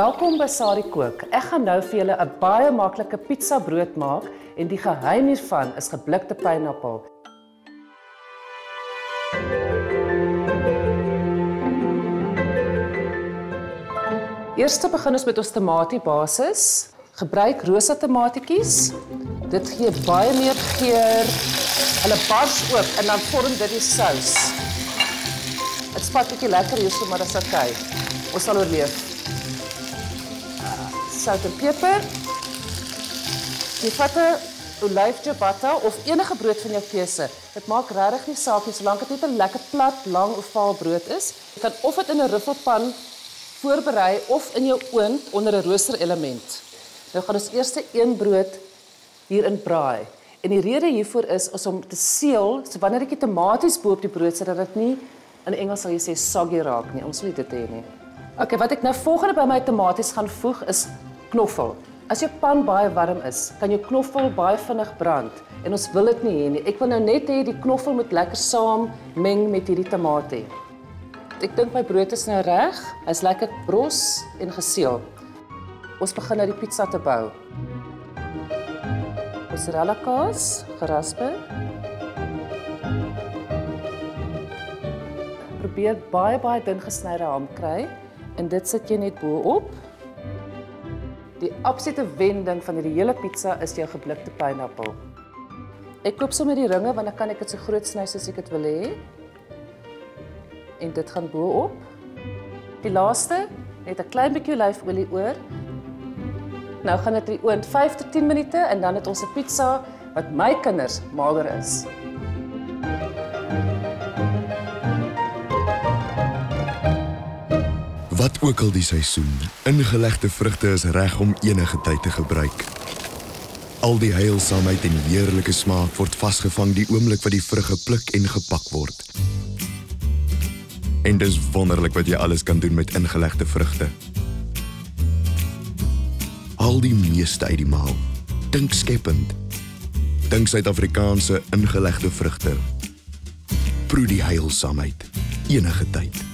Welkom by Sari Kook. Ek gaan nou vir julle 'n baie maklike pizza brood maak en die geheim hiervan is geblikte pineappel. Eerste begin ons met ons tomatiebasis. Gebruik rosa tomatietjies. Dit gee baie meer geur. Hulle bars oop en dan vorm dit die sous. Dit spat bietjie lekker hierso, maar dis okay. Ons sal oorleef. Sout en peper. Jy vat 'n olyf ciabatta of enige brood van jou keuse. Dit maak regtig nie saak nie, solank dit net 'n lekker plat, lang ovaal brood is. Jy kan of dit in 'n ruffelpan voorberei of in jou oond onder 'n roosterelement. Nou gaan ons eers een brood hierin braai. En die rede hiervoor is om te seël, so wanneer ek die tomaties bo op die brood sit, dat dit nie, in Engels sal jy sê soggy raak nie. Ons wil dit hê nie. Okay, wat ek nou volgende by my tomaties gaan voeg is knoffel. As jou pan baie warm is, kan jou knoffel baie vinnig brand en ons wil dit nie hê nie. Ek wil nou net hê die knoffel moet lekker saam meng met hierdie tamatie. Ek dink my brood is nou reg. Hy's lekker bros en geseël. Ons begin nou die pizza te bou. Mozzarella kaas, gerasper. Probeer baie dun gesnyde ham kry en dit sit jy net bo-op. Die absolute wending van hierdie hele pizza is jou geblikte pineappel. Ek koop sommer die ringe want dan kan ek dit so groot sny soos ek dit wil hê. En dit gaan bo-op. Die laaste, net 'n klein bietjie olyfolie oor. Nou gaan dit in die oond 5 tot 10 minute en dan het ons 'n pizza wat my kinders mager is. Wat ook al die seisoen, ingelegde vrugte is reg om enige tyd te gebruik. Al die heilsaamheid en heerlike smaak word vasgevang die oomblik wat die vrug gepluk en gepak word. En dis wonderlik wat jy alles kan doen met ingelegde vrugte. Al die meeste uit die maal. Dink skepend. Dink Suid-Afrikaanse ingelegde vrugte. Proe die heilsaamheid enige tyd.